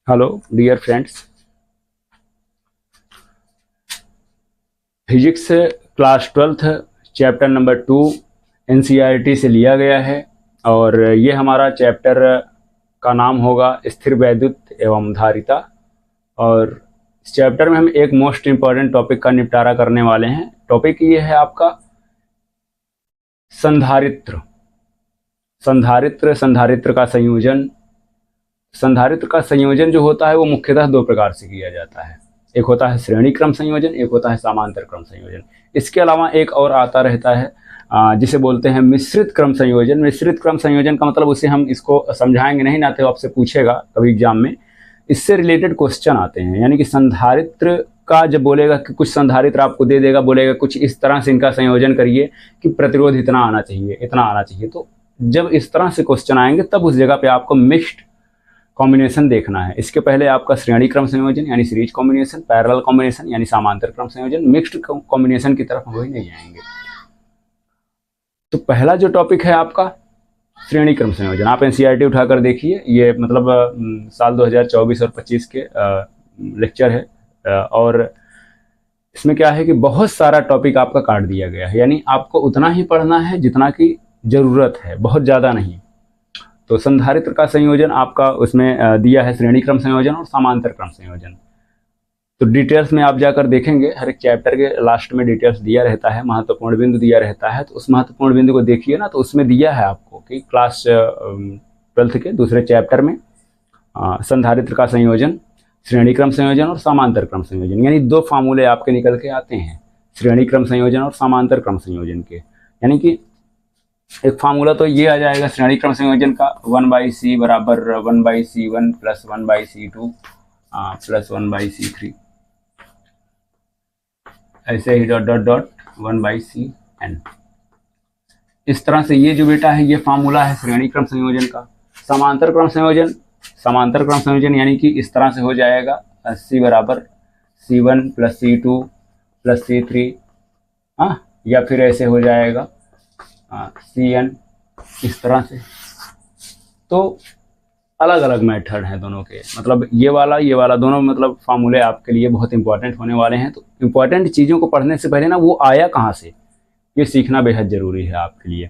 Hello dear friends. Physics class 12th chapter number 2 NCERT से लिया गया है और ये हमारा चैप्टर का नाम होगा स्थिर वैद्युत एवं धारिता। और इस चैप्टर में हम एक मोस्ट इम्पॉर्टेंट टॉपिक का निपटारा करने वाले हैं। टॉपिक ये है आपका संधारित्र। संधारित्र का संयोजन। संधारित्र का संयोजन जो होता है वो मुख्यतः दो प्रकार से किया जाता है। एक होता है श्रेणी क्रम संयोजन, एक होता है समांतर क्रम संयोजन। इसके अलावा एक और आता रहता है जिसे बोलते हैं मिश्रित क्रम संयोजन। मिश्रित क्रम संयोजन का मतलब उसे हम इसको समझाएंगे नहीं, ना तो आपसे पूछेगा कभी एग्जाम में। इससे रिलेटेड क्वेश्चन आते हैं, यानी कि संधारित्र का जब बोलेगा कि कुछ संधारित्र आपको दे देगा, बोलेगा कुछ इस तरह से इनका संयोजन करिए कि प्रतिरोध इतना आना चाहिए, इतना आना चाहिए। तो जब इस तरह से क्वेश्चन आएंगे तब उस जगह पे आपको मिक्स्ड कॉम्बिनेशन देखना है। इसके पहले आपका श्रेणी क्रम संयोजन यानी सीरीज कॉम्बिनेशन, पैरेलल कॉम्बिनेशन यानी समांतर क्रम संयोजन, मिक्स्ड कॉम्बिनेशन की तरफ हम वही नहीं जाएंगे। तो पहला जो टॉपिक है आपका श्रेणी क्रम संयोजन, आप एनसीईआरटी उठाकर देखिए। ये मतलब साल 2024 और 25 के लेक्चर है और इसमें क्या है कि बहुत सारा टॉपिक आपका काट दिया गया है, यानी आपको उतना ही पढ़ना है जितना की जरूरत है, बहुत ज़्यादा नहीं। तो संधारित्र का संयोजन आपका उसमें दिया है श्रेणी क्रम संयोजन और समांतर क्रम संयोजन। तो डिटेल्स में आप जाकर देखेंगे, हर एक चैप्टर के लास्ट में डिटेल्स दिया रहता है, महत्वपूर्ण बिंदु दिया रहता है। तो उस महत्वपूर्ण बिंदु को देखिए ना, तो उसमें दिया है आपको कि क्लास 12th के दूसरे चैप्टर में संधारित्र का संयोजन, श्रेणी क्रम संयोजन और समांतर क्रम संयोजन, यानी दो फार्मूले आपके निकल के आते हैं श्रेणी क्रम संयोजन और समांतर क्रम संयोजन के। यानी कि एक फार्मूला तो ये आ जाएगा श्रेणी क्रम संयोजन का 1/c बराबर 1/c1 plus 1/c2 plus 1/c3, ऐसे ही डॉट डॉट डॉट 1/cn। इस तरह से ये जो बेटा है ये फार्मूला है श्रेणी क्रम संयोजन का। समांतर क्रम संयोजन यानी कि इस तरह से हो जाएगा c बराबर c1 plus c2 plus c3, या फिर ऐसे हो जाएगा Cn, इस तरह से। तो अलग अलग मेथड हैं दोनों के, मतलब ये वाला दोनों मतलब फार्मूले आपके लिए बहुत इंपॉर्टेंट होने वाले हैं। तो इंपॉर्टेंट चीज़ों को पढ़ने से पहले ना वो आया कहाँ से, ये सीखना बेहद ज़रूरी है आपके लिए।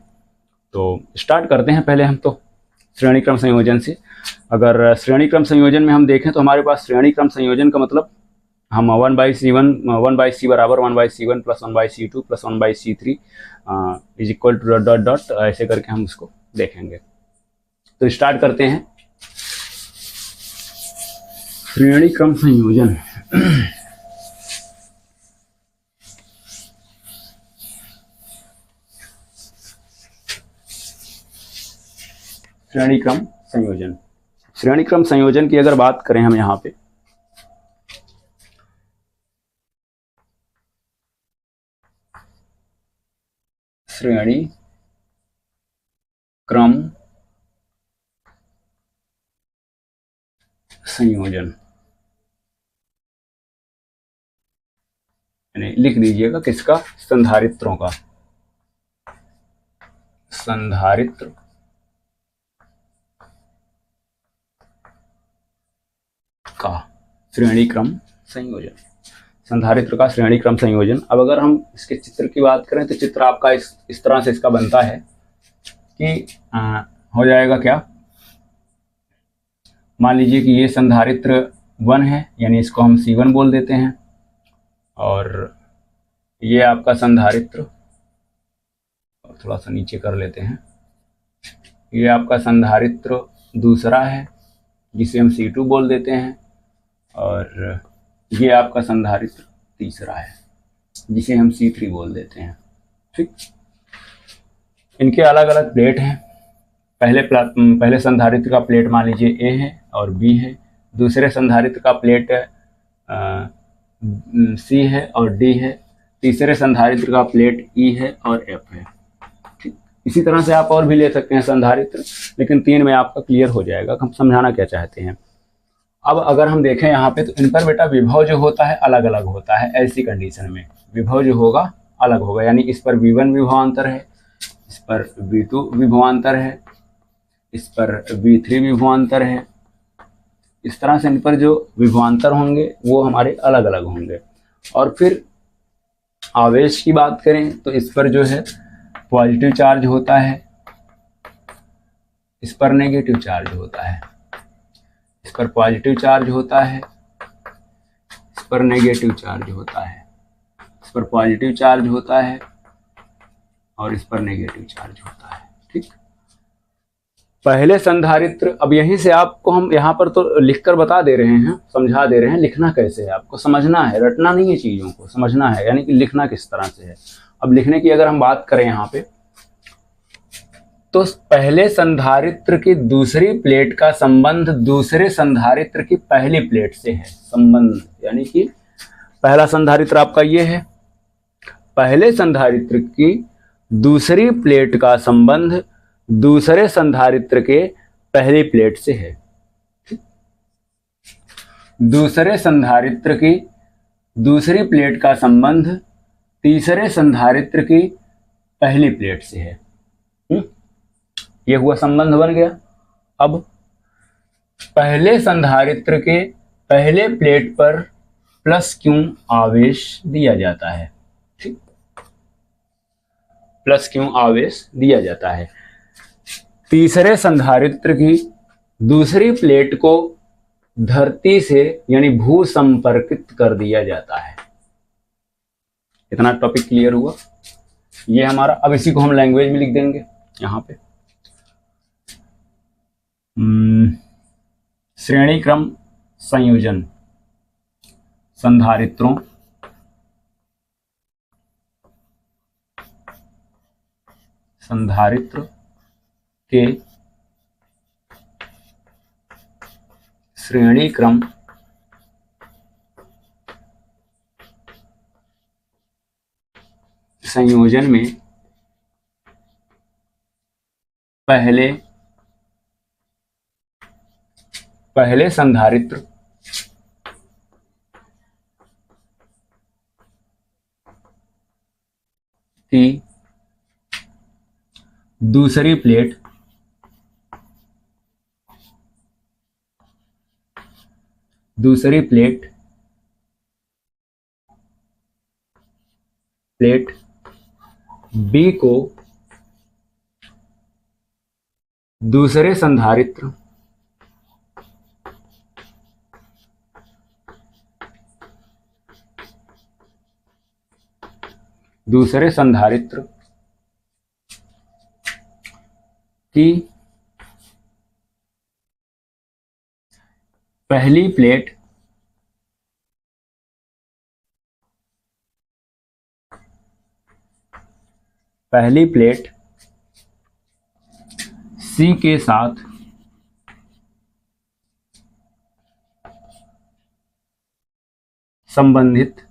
तो स्टार्ट करते हैं पहले हम तो श्रेणी क्रम संयोजन से। अगर श्रेणी क्रम संयोजन में हम देखें तो हमारे पास श्रेणी क्रम संयोजन का मतलब हम 1/c बराबर 1/c1 plus 1/c2 plus 1/c3 is equal to dot dot dot ऐसे करके हम उसको देखेंगे। तो स्टार्ट करते हैं श्रेणी क्रम संयोजन। श्रेणी क्रम संयोजन, श्रेणी क्रम संयोजन की अगर बात करें हम यहाँ पे, श्रेणी क्रम संयोजन यानी लिख दीजिएगा किसका, संधारित्रों का, संधारित्र का श्रेणी क्रम संयोजन, संधारित्र का श्रेणी क्रम संयोजन। अब अगर हम इसके चित्र की बात करें तो चित्र आपका इस तरह से इसका बनता है कि हो जाएगा क्या, मान लीजिए कि ये संधारित्र 1 है, यानी इसको हम C1 बोल देते हैं, और ये आपका संधारित्र, थोड़ा सा नीचे कर लेते हैं, ये आपका संधारित्र दूसरा है जिसे हम C2 बोल देते हैं, और ये आपका संधारित्र तीसरा है जिसे हम C3 बोल देते हैं। ठीक, इनके अलग अलग प्लेट हैं। पहले संधारित्र का प्लेट मान लीजिए A है और B है, दूसरे संधारित्र का प्लेट C है और D है, तीसरे संधारित्र का प्लेट E है और F है। ठीक, इसी तरह से आप और भी ले सकते हैं संधारित्र, लेकिन 3 में आपका क्लियर हो जाएगा हम समझाना क्या चाहते हैं। अब अगर हम देखें यहाँ पे तो इन पर बेटा विभव जो होता है अलग अलग होता है। ऐसी कंडीशन में विभव जो होगा अलग होगा, यानी इस पर V1 विभवांतर है, इस पर V2 विभवांतर है, इस पर V3 विभवांतर है, इस तरह से इन पर जो विभवांतर होंगे वो हमारे अलग अलग होंगे। और फिर आवेश की बात करें तो इस पर जो है पॉजिटिव चार्ज होता है, इस पर नेगेटिव चार्ज होता है, इस पर पॉजिटिव चार्ज होता है, इस पर नेगेटिव चार्ज होता है, इस पर पॉजिटिव चार्ज होता है और इस पर नेगेटिव चार्ज होता है। ठीक, पहले संधारित्र, अब यहीं से आपको हम यहाँ पर तो लिखकर बता दे रहे हैं, समझा दे रहे हैं, लिखना कैसे है आपको समझना है, रटना नहीं है, चीजों को समझना है, यानी कि लिखना किस तरह से है। अब लिखने की अगर हम बात करें यहाँ पे, तो पहले संधारित्र की दूसरी प्लेट का संबंध दूसरे संधारित्र की पहली प्लेट से है। संबंध यानी कि पहला संधारित्र आपका ये है, पहले संधारित्र की दूसरी प्लेट का संबंध दूसरे संधारित्र के पहली प्लेट से है। दूसरे संधारित्र की दूसरी प्लेट का संबंध तीसरे संधारित्र की पहली प्लेट से है। यह हुआ संबंध बन गया। अब पहले संधारित्र के पहले प्लेट पर प्लस क्यू आवेश दिया जाता है। ठीक, प्लस क्यू आवेश दिया जाता है। तीसरे संधारित्र की दूसरी प्लेट को धरती से यानी भू संपर्कित कर दिया जाता है। इतना टॉपिक क्लियर हुआ। ये हमारा, अब इसी को हम लैंग्वेज में लिख देंगे यहां पे। श्रेणी क्रम संयोजन संधारित्रों संधारित्र के श्रेणी क्रम संयोजन में पहले संधारित्र की दूसरी प्लेट बी को दूसरे संधारित्र की पहली प्लेट सी के साथ संबंधित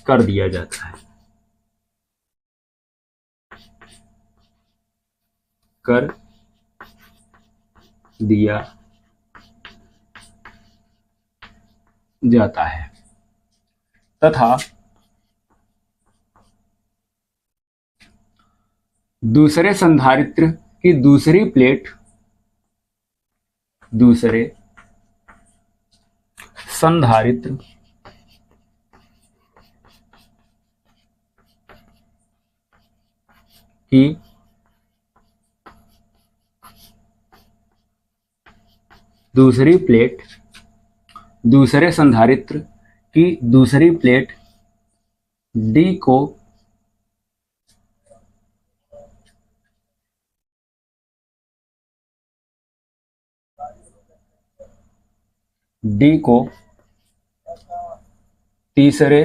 कर दिया जाता है। कर दिया जाता है तथा दूसरे संधारित्र की दूसरी प्लेट दूसरे संधारित्र की दूसरी प्लेट दूसरे संधारित्र की दूसरी प्लेट डी को तीसरे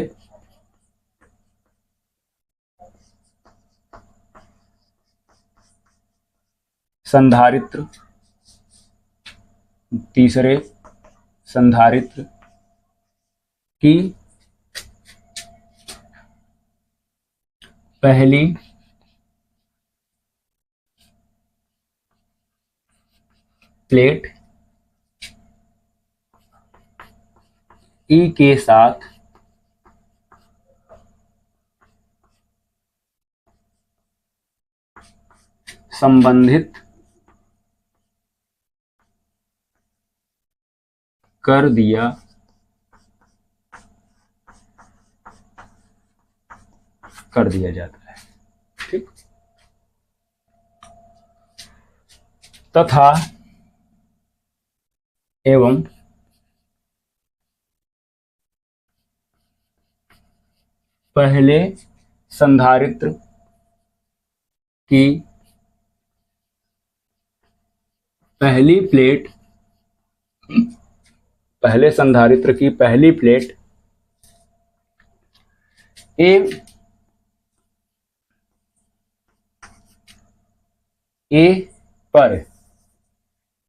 संधारित्र की पहली प्लेट ई के साथ संबंधित कर दिया जाता है। ठीक। तथा एवं पहले संधारित्र की पहली प्लेट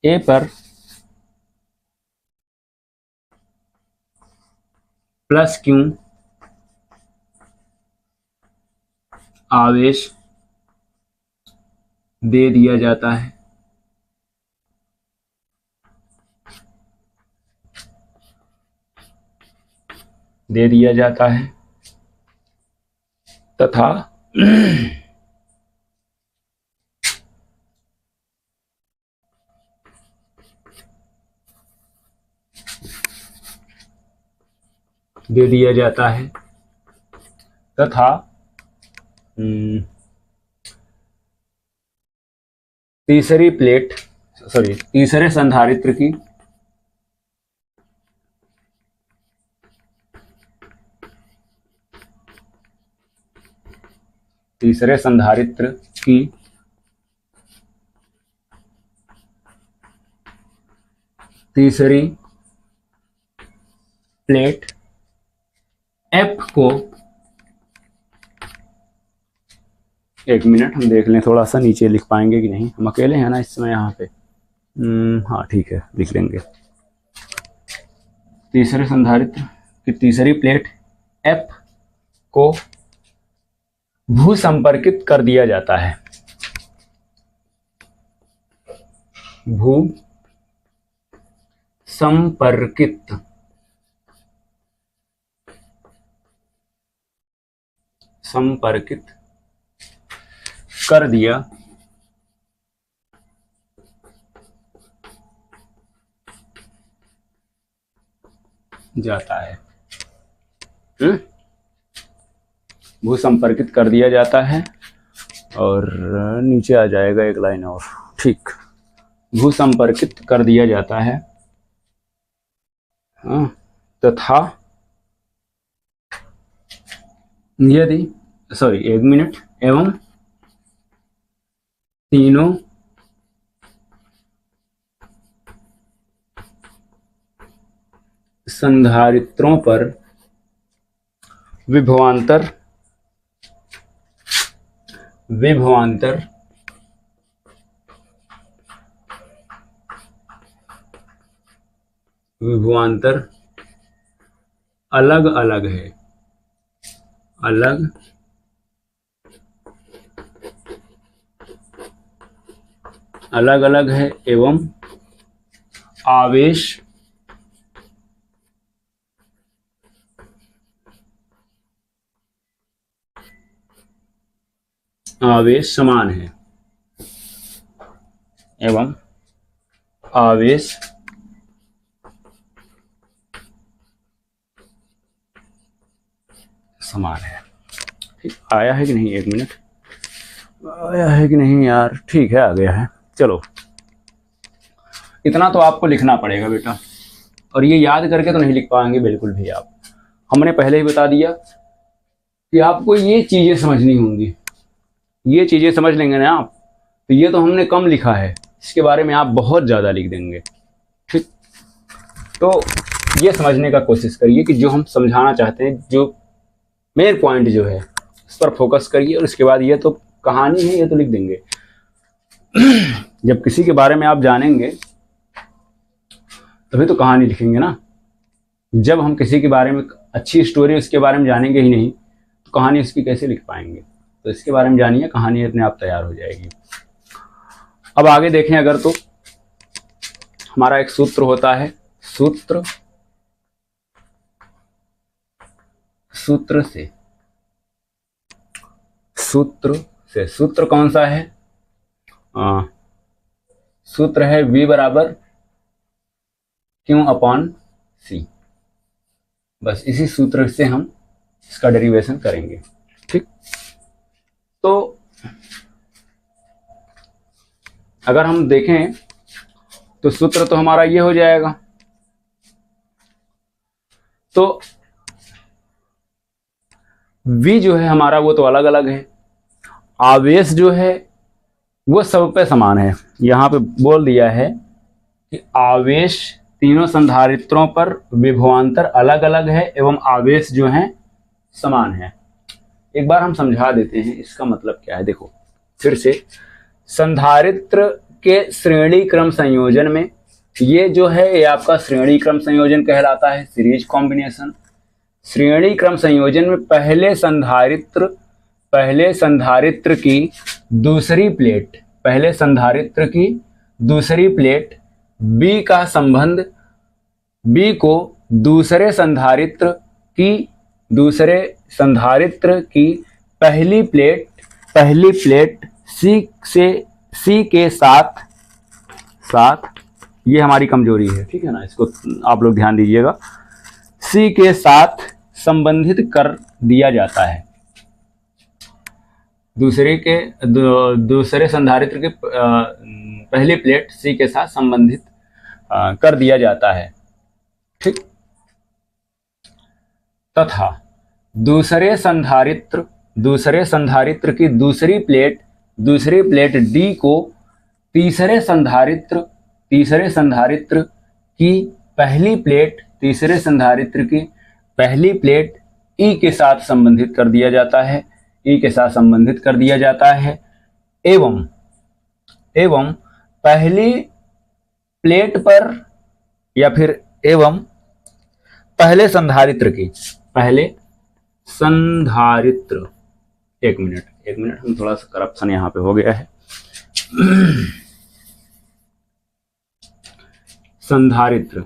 ए पर प्लस क्यू आवेश दे दिया जाता है। तथा तीसरे संधारित्र की तीसरी प्लेट एफ को, एक मिनट हम देख लें थोड़ा सा नीचे लिख पाएंगे कि नहीं, हम अकेले हैं ना इस समय यहाँ पे। हाँ ठीक है, लिख लेंगे। तीसरे संधारित्र की तीसरी प्लेट एफ को भू संपर्कित कर दिया जाता है। भू संपर्कित कर दिया जाता है। भू संपर्कित कर दिया जाता है, और नीचे आ जाएगा एक लाइन और। ठीक, भू संपर्कित कर दिया जाता है। तथा यदि एक मिनट, एवं तीनों संधारित्रों पर विभवांतर अलग अलग है एवं आवेश समान है। ठीक, आया है कि नहीं, एक मिनट, आया है कि नहीं यार? ठीक है, आ गया है। चलो, इतना तो आपको लिखना पड़ेगा बेटा, और ये याद करके तो नहीं लिख पाएंगे बिल्कुल भी आप। हमने पहले ही बता दिया कि आपको ये चीज़ें समझनी होंगी। ये चीज़ें समझ लेंगे ना आप, तो ये तो हमने कम लिखा है, इसके बारे में आप बहुत ज़्यादा लिख देंगे। ठीक, तो ये समझने का कोशिश करिए कि जो हम समझाना चाहते हैं, जो मेन पॉइंट जो है, उस पर फोकस करिए। और इसके बाद ये तो कहानी है, ये तो लिख देंगे। जब किसी के बारे में आप जानेंगे तभी तो कहानी लिखेंगे ना। जब हम किसी के बारे में अच्छी स्टोरी उसके बारे में जानेंगे ही नहीं, तो कहानी उसकी कैसे लिख पाएंगे? तो इसके बारे में जानिए, कहानी अपने आप तैयार हो जाएगी। अब आगे देखें अगर, तो हमारा एक सूत्र होता है, सूत्र कौन सा है? सूत्र है V बराबर Q अपॉन C। बस इसी सूत्र से हम इसका डेरिवेशन करेंगे। ठीक, तो अगर हम देखें तो सूत्र तो हमारा ये हो जाएगा। तो V जो है हमारा वो तो अलग अलग है, आवेश जो है वो सब पे समान है। यहां पे बोल दिया है कि आवेश तीनों संधारित्रों पर विभवांतर अलग अलग है एवं आवेश जो है समान है। एक बार हम समझा देते हैं इसका मतलब क्या है। देखो फिर से, संधारित्र के श्रेणी क्रम संयोजन में ये जो है ये आपका श्रेणी क्रम संयोजन कहलाता है, सीरीज कॉम्बिनेशन। श्रेणी क्रम संयोजन में पहले संधारित्र की दूसरी प्लेट B का संबंध B को दूसरे संधारित्र की पहली प्लेट C के साथ ये हमारी कमजोरी है, ठीक है ना, इसको आप लोग ध्यान दीजिएगा, C के साथ संबंधित कर दिया जाता है। दूसरे संधारित्र के पहली प्लेट C के साथ संबंधित कर दिया जाता है। ठीक, तथा दूसरे संधारित्र की दूसरी प्लेट D को तीसरे संधारित्र की पहली प्लेट E के साथ संबंधित कर दिया जाता है, एवं पहली प्लेट पर या फिर एवं पहले संधारित्र एक मिनट हम थोड़ा सा करप्शन यहां पे हो गया है। संधारित्र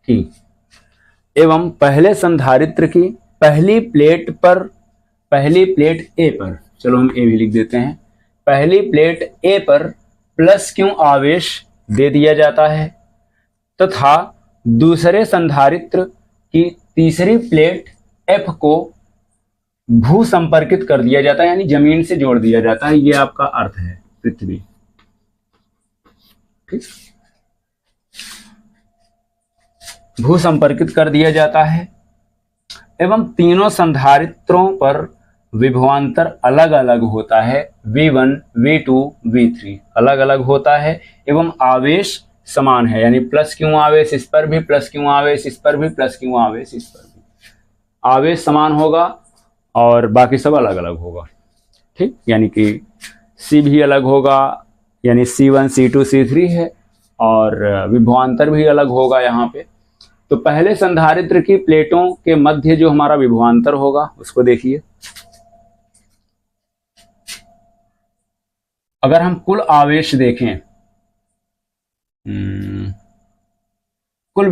की एवं पहले संधारित्र की पहली प्लेट A पर, चलो हम A भी लिख देते हैं, पहली प्लेट A पर प्लस Q आवेश दे दिया जाता है तथा दूसरे संधारित्र की तीसरी प्लेट F को भू संपर्कित कर दिया जाता है, यानी जमीन से जोड़ दिया जाता है। ये आपका अर्थ है पृथ्वी। ठीक, भू संपर्कित कर दिया जाता है एवं तीनों संधारित्रों पर विभवांतर अलग अलग होता है, V1, V2, V3 अलग अलग होता है एवं आवेश समान है, यानी प्लस Q आवेश इस पर भी, प्लस Q आवेश इस पर भी, प्लस Q आवेश इस पर भी, आवेश समान होगा और बाकी सब अलग अलग होगा। ठीक, यानी कि C भी अलग होगा, यानी C1, C2, C3 है, और विभवांतर भी अलग होगा यहाँ पे। तो पहले संधारित्र की प्लेटों के मध्य जो हमारा विभवांतर होगा उसको देखिए। अगर हम कुल आवेश देखें, कुल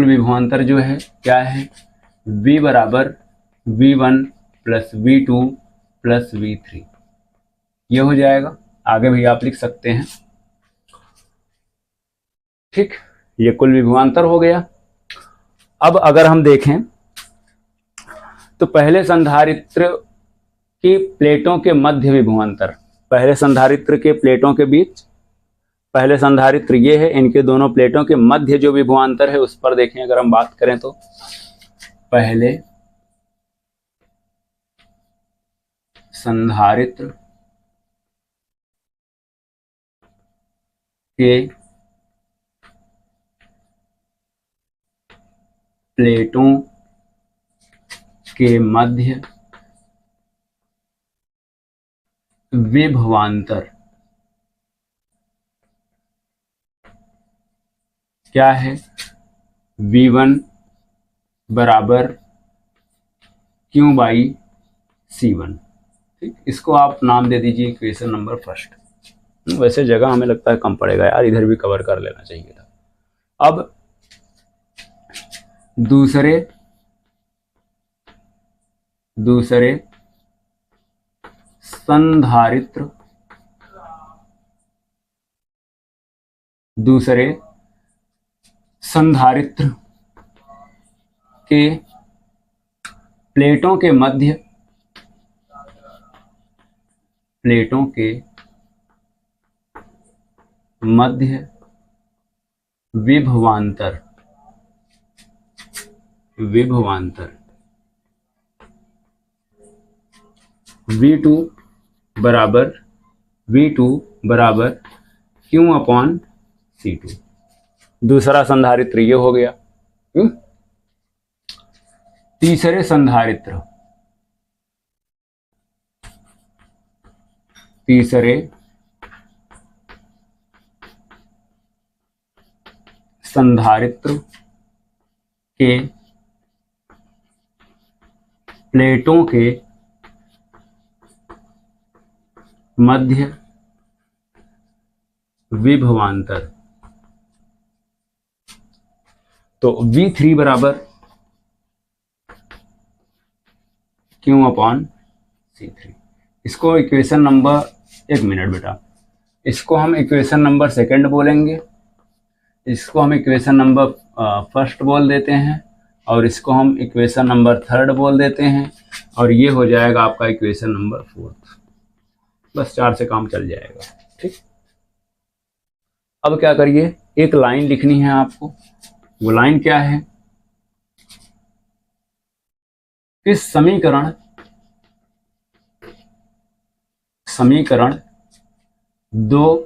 विभवांतर जो है क्या है, V बराबर V1 plus V2 plus V3, ये हो जाएगा। आगे भी आप लिख सकते हैं। ठीक, ये कुल विभवांतर हो गया। अब अगर हम देखें तो पहले संधारित्र की प्लेटों के मध्य विभवांतर, पहले संधारित्र के प्लेटों के बीच, पहले संधारित्र ये है, इनके दोनों प्लेटों के मध्य जो विभवांतर है उस पर देखें अगर हम बात करें तो पहले संधारित्र के प्लेटों के मध्य विभवांतर क्या है, V1 बराबर Q बाई C1। ठीक, इसको आप नाम दे दीजिए इक्वेशन नंबर फर्स्ट। वैसे जगह हमें लगता है कम पड़ेगा यार, इधर भी कवर कर लेना चाहिए था। अब दूसरे संधारित्र के प्लेटों के मध्य विभवांतर V2 बराबर Q/C2। दूसरा संधारित्र ये हो गया। तीसरे संधारित्र के प्लेटों के मध्य विभवांतर, तो V3 बराबर Q/C3। इसको इक्वेशन नंबर, एक मिनट बेटा, इसको हम इक्वेशन नंबर सेकंड बोलेंगे, इसको हम इक्वेशन नंबर फर्स्ट बोल देते हैं, और इसको हम इक्वेशन नंबर थर्ड बोल देते हैं, और ये हो जाएगा आपका इक्वेशन नंबर फोर्थ। बस 4 से काम चल जाएगा। ठीक, अब क्या करिए, एक लाइन लिखनी है आपको। वो लाइन क्या है, इस समीकरण 2,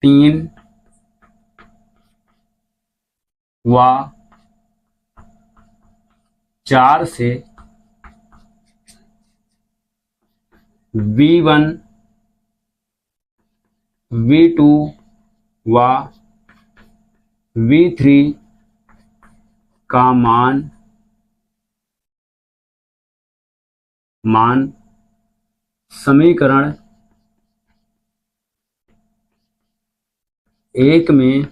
3 व 4 से V1, V2 व V3 का मान समीकरण 1 में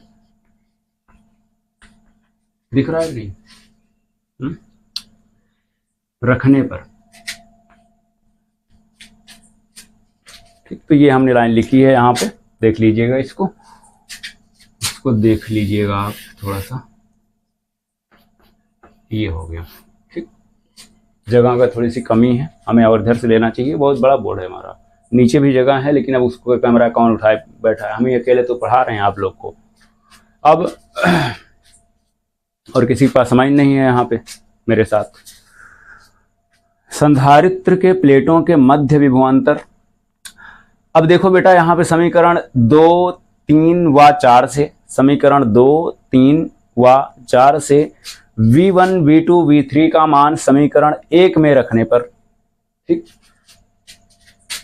दिख रहा है नहीं, रखने पर। ठीक, तो ये हमने लाइन लिखी है यहाँ पे, देख लीजिएगा इसको देख लीजिएगा आप थोड़ा सा, ये हो गया। ठीक, जगह का थोड़ी सी कमी है, हमें और इधर से लेना चाहिए। बहुत बड़ा बोर्ड है हमारा, नीचे भी जगह है, लेकिन अब उसको कैमरा कौन उठाए बैठा है, हम ही अकेले तो पढ़ा रहे हैं आप लोग को। अब और किसी के पास समय नहीं है यहाँ पे मेरे साथ। संधारित्र के प्लेटों के मध्य विभवांतर। अब देखो बेटा, यहाँ पे समीकरण 2, 3 व 4 से, समीकरण 2, 3 व 4 से V1, V2, V3 का मान समीकरण 1 में रखने पर, ठीक,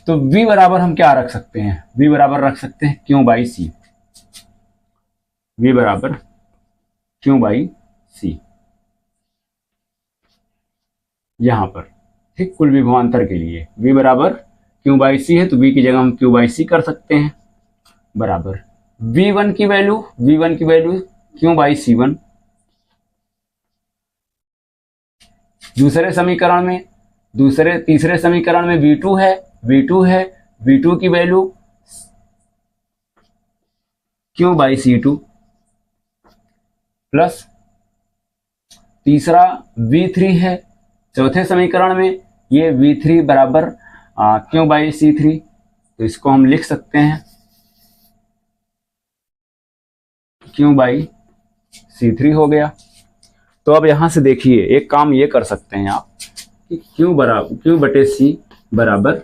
तो V बराबर हम क्या रख सकते हैं, V बराबर रख सकते हैं Q/C। V बराबर Q/C यहां पर। ठीक, कुल विभवांतर के लिए V बराबर Q/C है, तो V की जगह हम Q/C कर सकते हैं, बराबर V1 की वैल्यू Q/C1। तीसरे समीकरण में V2 है, V2 की वैल्यू Q/C2 प्लस तीसरा V3 है, चौथे समीकरण में ये V3 बराबर Q/C3, तो इसको हम लिख सकते हैं Q/C3 हो गया। तो अब यहां से देखिए, एक काम ये कर सकते हैं आप कि Q/C बराबर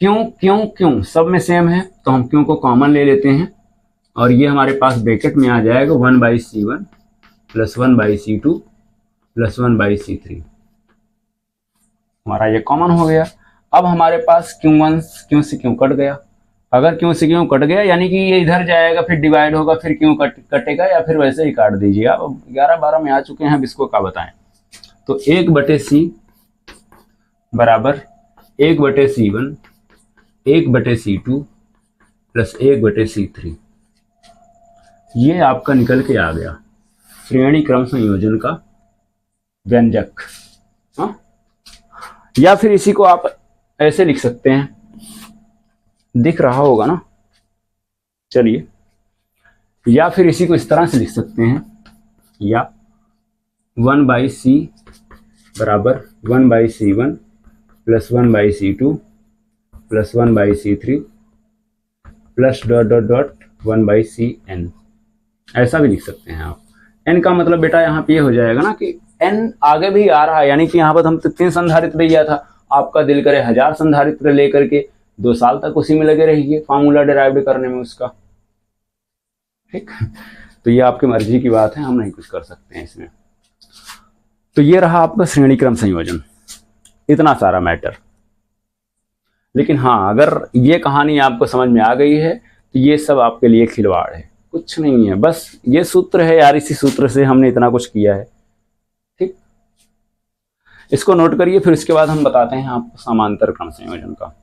क्यों सब में सेम है, तो हम Q को कॉमन ले लेते हैं, और ये हमारे पास ब्रैकेट में आ जाएगा 1/C1 plus 1/C2 plus 1/C3, हमारा ये कॉमन हो गया। अब हमारे पास Q से Q कट गया। अगर Q से Q कट गया यानी कि ये इधर जाएगा, फिर डिवाइड होगा, फिर Q कटेगा, या फिर वैसे ही काट दीजिए। अब 11-12 में आ चुके हैं, अब इसको क्या बताएं। तो 1/C बराबर 1/C1 1/C2 प्लस 1/C3, ये आपका निकल के आ गया श्रेणी क्रम संयोजन का व्यंजक। हाँ, या फिर इसी को आप ऐसे लिख सकते हैं, दिख रहा होगा ना, चलिए, या फिर इसी को इस तरह से लिख सकते हैं, या 1/C बराबर 1/C1 plus 1/C2 plus 1/C3 plus dot dot dot 1/Cn, ऐसा भी लिख सकते हैं आप। n का मतलब बेटा यहाँ पे ये हो जाएगा ना कि n आगे भी आ रहा है, यानी कि यहाँ पर हम 3 संधारित्र दिया था, आपका दिल करे 1000 संधारित्र लेकर के 2 साल तक उसी में लगे रहिए फार्मूला डिराइव करने में उसका, ठीक। तो ये आपकी मर्जी की बात है, हम नहीं कुछ कर सकते हैं इसमें। तो ये रहा आपका श्रेणी क्रम संयोजन, इतना सारा मैटर। लेकिन हाँ, अगर ये कहानी आपको समझ में आ गई है तो ये सब आपके लिए खिलवाड़ है, कुछ नहीं है, बस ये सूत्र है यार, इसी सूत्र से हमने इतना कुछ किया है, ठीक। इसको नोट करिए, फिर इसके बाद हम बताते हैं आपको समांतर क्रम संयोजन का।